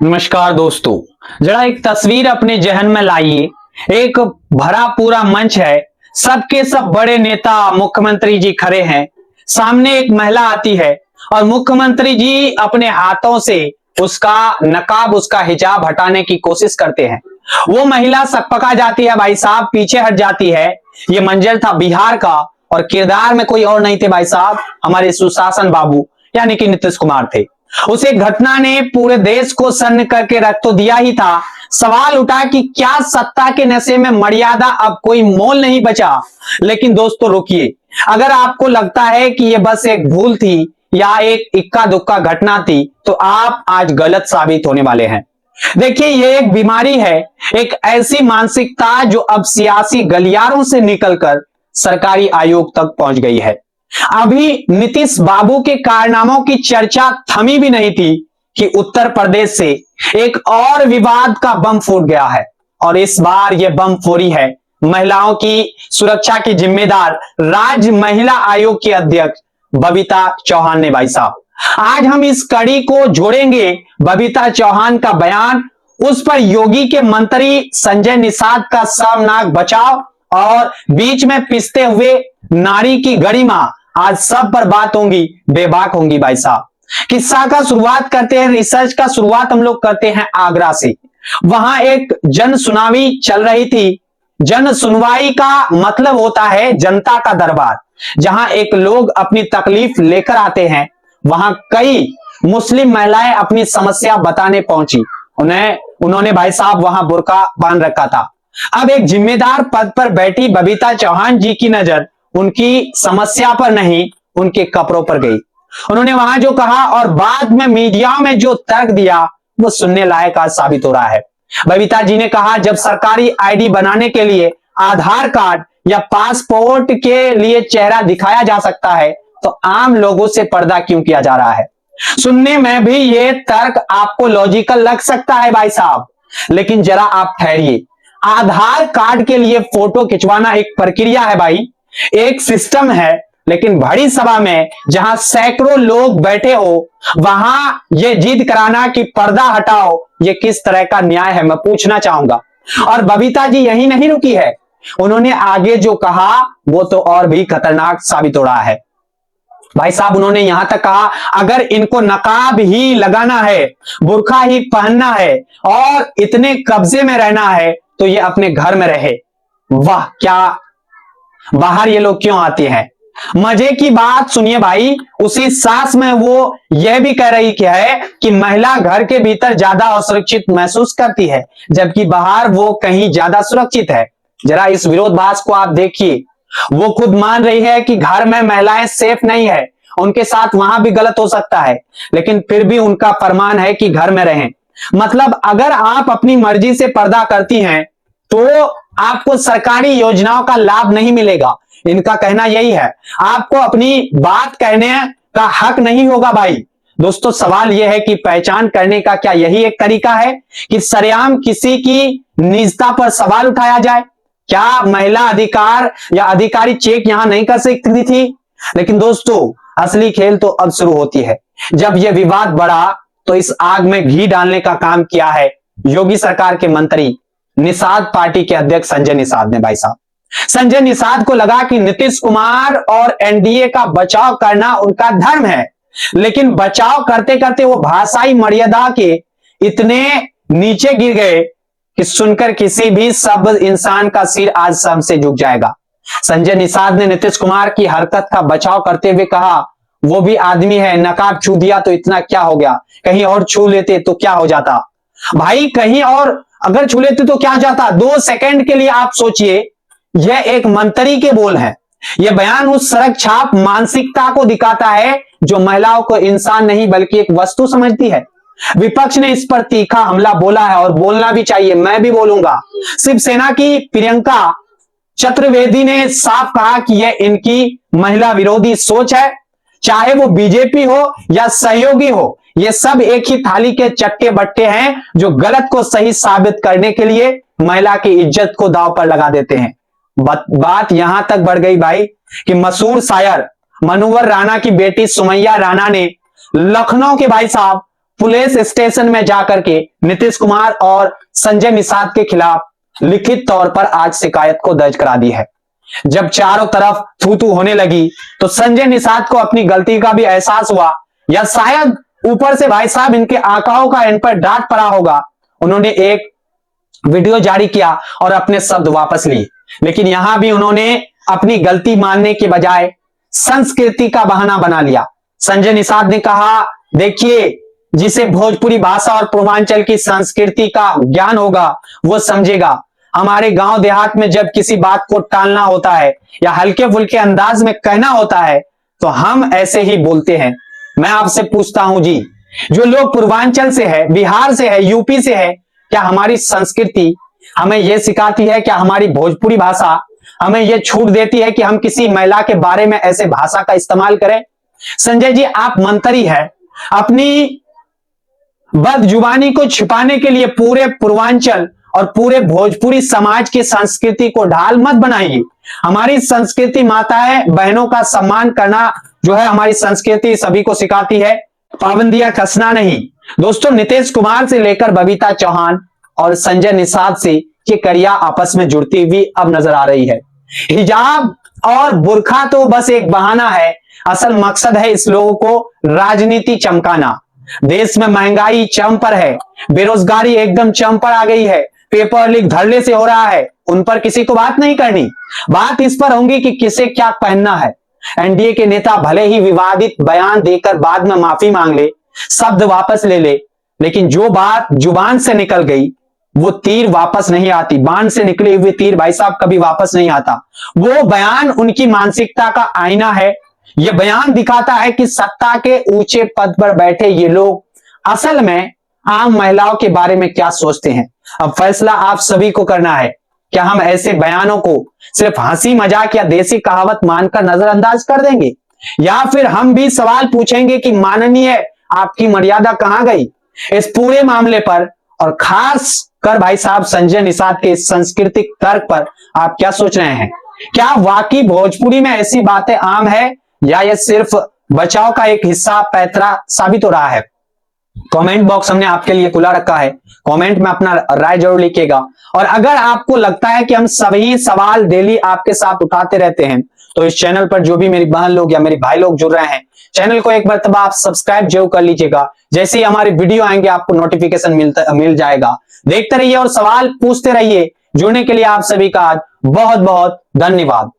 नमस्कार दोस्तों, जरा एक तस्वीर अपने जहन में लाइए। एक भरा पूरा मंच है, सबके सब बड़े नेता मुख्यमंत्री जी खड़े हैं। सामने एक महिला आती है और मुख्यमंत्री जी अपने हाथों से उसका नकाब, उसका हिजाब हटाने की कोशिश करते हैं। वो महिला सकपका जाती है भाई साहब, पीछे हट जाती है। ये मंजर था बिहार का और किरदार में कोई और नहीं थे भाई साहब, हमारे सुशासन बाबू यानी कि नीतीश कुमार थे। उस एक घटना ने पूरे देश को सन्न करके रख तो दिया ही था। सवाल उठा कि क्या सत्ता के नशे में मर्यादा अब कोई मोल नहीं बचा। लेकिन दोस्तों रुकिए, अगर आपको लगता है कि यह बस एक भूल थी या एक इक्का दुक्का घटना थी तो आप आज गलत साबित होने वाले हैं। देखिए, यह एक बीमारी है, एक ऐसी मानसिकता जो अब सियासी गलियारों से निकलकर सरकारी आयोग तक पहुंच गई है। अभी नीतीश बाबू के कारनामों की चर्चा थमी भी नहीं थी कि उत्तर प्रदेश से एक और विवाद का बम फूट गया है और इस बार यह बम फोड़ी है महिलाओं की सुरक्षा की जिम्मेदार राज्य महिला आयोग की अध्यक्ष बबीता चौहान ने। भाई साहब, आज हम इस कड़ी को जोड़ेंगे बबीता चौहान का बयान, उस पर योगी के मंत्री संजय निषाद का शर्मनाक बचाव और बीच में पिसते हुए नारी की गरिमा। आज सब पर बात होंगी, बेबाक होंगी भाई साहब। किस्सा का शुरुआत करते हैं, रिसर्च का शुरुआत हम लोग करते हैं आगरा से। वहां एक जन सुनवाई चल रही थी। जन सुनवाई का मतलब होता है जनता का दरबार, जहां एक लोग अपनी तकलीफ लेकर आते हैं। वहां कई मुस्लिम महिलाएं अपनी समस्या बताने पहुंची। उन्होंने भाई साहब वहां बुर्का बांध रखा था। अब एक जिम्मेदार पद पर बैठी बबीता चौहान जी की नजर उनकी समस्या पर नहीं, उनके कपड़ों पर गई। उन्होंने वहां जो कहा और बाद में मीडिया में जो तर्क दिया वो सुनने लायक आज साबित हो रहा है। बबीता जी ने कहा, जब सरकारी आईडी बनाने के लिए आधार कार्ड या पासपोर्ट के लिए चेहरा दिखाया जा सकता है तो आम लोगों से पर्दा क्यों किया जा रहा है। सुनने में भी ये तर्क आपको लॉजिकल लग सकता है भाई साहब, लेकिन जरा आप ठहरिए। आधार कार्ड के लिए फोटो खिंचवाना एक प्रक्रिया है भाई, एक सिस्टम है, लेकिन बड़ी सभा में जहां सैकड़ों लोग बैठे हो वहां यह जिद कराना कि पर्दा हटाओ, यह किस तरह का न्याय है, मैं पूछना चाहूंगा। और बबीता जी यही नहीं रुकी है, उन्होंने आगे जो कहा वो तो और भी खतरनाक साबित हो रहा है भाई साहब। उन्होंने यहां तक कहा, अगर इनको नकाब ही लगाना है, बुर्का ही पहनना है और इतने कब्जे में रहना है तो ये अपने घर में रहे। वाह, क्या बाहर ये लोग क्यों आते हैं। मजे की बात सुनिए भाई, उसी सांस में वो यह भी कह रही क्या है कि महिला घर के भीतर ज्यादा असुरक्षित महसूस करती है जबकि बाहर वो कहीं ज्यादा सुरक्षित है। जरा इस विरोधाभास को आप देखिए। वो खुद मान रही है कि घर में महिलाएं सेफ नहीं है, उनके साथ वहां भी गलत हो सकता है, लेकिन फिर भी उनका फरमान है कि घर में रहें। मतलब अगर आप अपनी मर्जी से पर्दा करती हैं तो आपको सरकारी योजनाओं का लाभ नहीं मिलेगा। इनका कहना यही है, आपको अपनी बात कहने का हक नहीं होगा भाई। दोस्तों, सवाल यह है कि पहचान करने का क्या यही एक तरीका है कि सरेआम किसी की निजता पर सवाल उठाया जाए। क्या महिला अधिकार या अधिकारी चेक यहां नहीं कर सकती थी। लेकिन दोस्तों, असली खेल तो अब शुरू होती है। जब यह विवाद बढ़ा तो इस आग में घी डालने का काम किया है योगी सरकार के मंत्री निषाद पार्टी के अध्यक्ष संजय निषाद ने। भाई साहब, संजय निषाद को लगा कि नीतीश कुमार और एनडीए का बचाव करना उनका धर्म है, लेकिन बचाव करते करते वो भाषाई मर्यादा के इतने नीचे गिर गए कि सुनकर किसी भी सब इंसान का सिर आज सबसे झुक जाएगा। संजय निषाद ने नीतीश कुमार की हरकत का बचाव करते हुए कहा, वो भी आदमी है, नकाब छू दिया तो इतना क्या हो गया, कहीं और छू लेते तो क्या हो जाता। भाई, कहीं और अगर छू लेते तो क्या हो जाता। 2 सेकंड के लिए आप सोचिए, यह एक मंत्री के बोल है। यह बयान उस सड़क छाप मानसिकता को दिखाता है जो महिलाओं को इंसान नहीं बल्कि एक वस्तु समझती है। विपक्ष ने इस पर तीखा हमला बोला है और बोलना भी चाहिए, मैं भी बोलूंगा। शिवसेना की प्रियंका चतुर्वेदी ने साफ कहा कि यह इनकी महिला विरोधी सोच है। चाहे वो बीजेपी हो या सहयोगी हो, ये सब एक ही थाली के चट्टे बट्टे हैं जो गलत को सही साबित करने के लिए महिला की इज्जत को दांव पर लगा देते हैं। बात यहां तक बढ़ गई भाई कि मशहूर शायर मनोहर राणा की बेटी सुमैया राणा ने लखनऊ के भाई साहब पुलिस स्टेशन में जाकर के नीतीश कुमार और संजय निषाद के खिलाफ लिखित तौर पर आज शिकायत को दर्ज करा दी है। जब चारों तरफ थू थू होने लगी तो संजय निषाद को अपनी गलती का भी एहसास हुआ, या शायद ऊपर से भाई साहब इनके आकाओं का इन पर डांट पड़ा होगा। उन्होंने एक वीडियो जारी किया और अपने शब्द वापस लिए, लेकिन यहां भी उन्होंने अपनी गलती मानने के बजाय संस्कृति का बहाना बना लिया। संजय निषाद ने कहा, देखिए, जिसे भोजपुरी भाषा और पूर्वांचल की संस्कृति का ज्ञान होगा वो समझेगा। हमारे गांव देहात में जब किसी बात को टालना होता है या हल्के फुल्के अंदाज में कहना होता है तो हम ऐसे ही बोलते हैं। मैं आपसे पूछता हूं जी, जो लोग पूर्वांचल से है, बिहार से है, यूपी से है, क्या हमारी संस्कृति हमें यह सिखाती है, क्या हमारी भोजपुरी भाषा हमें यह छूट देती है कि हम किसी महिला के बारे में ऐसे भाषा का इस्तेमाल करें? संजय जी, आप मंत्री हैं, अपनी बदजुबानी को छिपाने के लिए पूरे पूर्वांचल और पूरे भोजपुरी समाज की संस्कृति को ढाल मत बनाइए। हमारी संस्कृति माताएं बहनों का सम्मान करना जो है हमारी संस्कृति सभी को सिखाती है, पाबंदियां कसना नहीं। दोस्तों, नीतीश कुमार से लेकर बबीता चौहान और संजय निषाद से ये कड़िया आपस में जुड़ती हुई अब नजर आ रही है। हिजाब और बुर्खा तो बस एक बहाना है, असल मकसद है इस लोगों को राजनीति चमकाना। देश में महंगाई चरम पर है, बेरोजगारी एकदम चरम पर आ गई है, पेपर लीक धड़ल्ले से हो रहा है, उन पर किसी को बात नहीं करनी। बात इस पर होगी कि किसे क्या पहनना है। एनडीए के नेता भले ही विवादित बयान देकर बाद में माफी मांग ले, शब्द वापस ले ले, लेकिन जो बात जुबान से निकल गई वो तीर वापस नहीं आती। बाण से निकले हुए तीर भाई साहब कभी वापस नहीं आता। वो बयान उनकी मानसिकता का आईना है। यह बयान दिखाता है कि सत्ता के ऊंचे पद पर बैठे ये लोग असल में आम महिलाओं के बारे में क्या सोचते हैं। अब फैसला आप सभी को करना है। क्या हम ऐसे बयानों को सिर्फ हंसी मजाक या देसी कहावत मानकर नजरअंदाज कर देंगे, या फिर हम भी सवाल पूछेंगे कि माननीय, आपकी मर्यादा कहां गई? इस पूरे मामले पर और खास कर भाई साहब संजय निषाद के सांस्कृतिक तर्क पर आप क्या सोच रहे हैं? क्या वाकई भोजपुरी में ऐसी बातें आम है या यह सिर्फ बचाव का एक हिस्सा पैतरा साबित हो रहा है? कमेंट बॉक्स हमने आपके लिए खुला रखा है, कमेंट में अपना राय जरूर लिखिएगा। और अगर आपको लगता है कि हम सभी सवाल डेली आपके साथ उठाते रहते हैं तो इस चैनल पर जो भी मेरी बहन लोग या मेरे भाई लोग जुड़ रहे हैं, चैनल को एक मर्तबा आप सब्सक्राइब जरूर कर लीजिएगा। जैसे ही हमारे वीडियो आएंगे आपको नोटिफिकेशन मिल जाएगा। देखते रहिए और सवाल पूछते रहिए। जुड़ने के लिए आप सभी का बहुत बहुत धन्यवाद।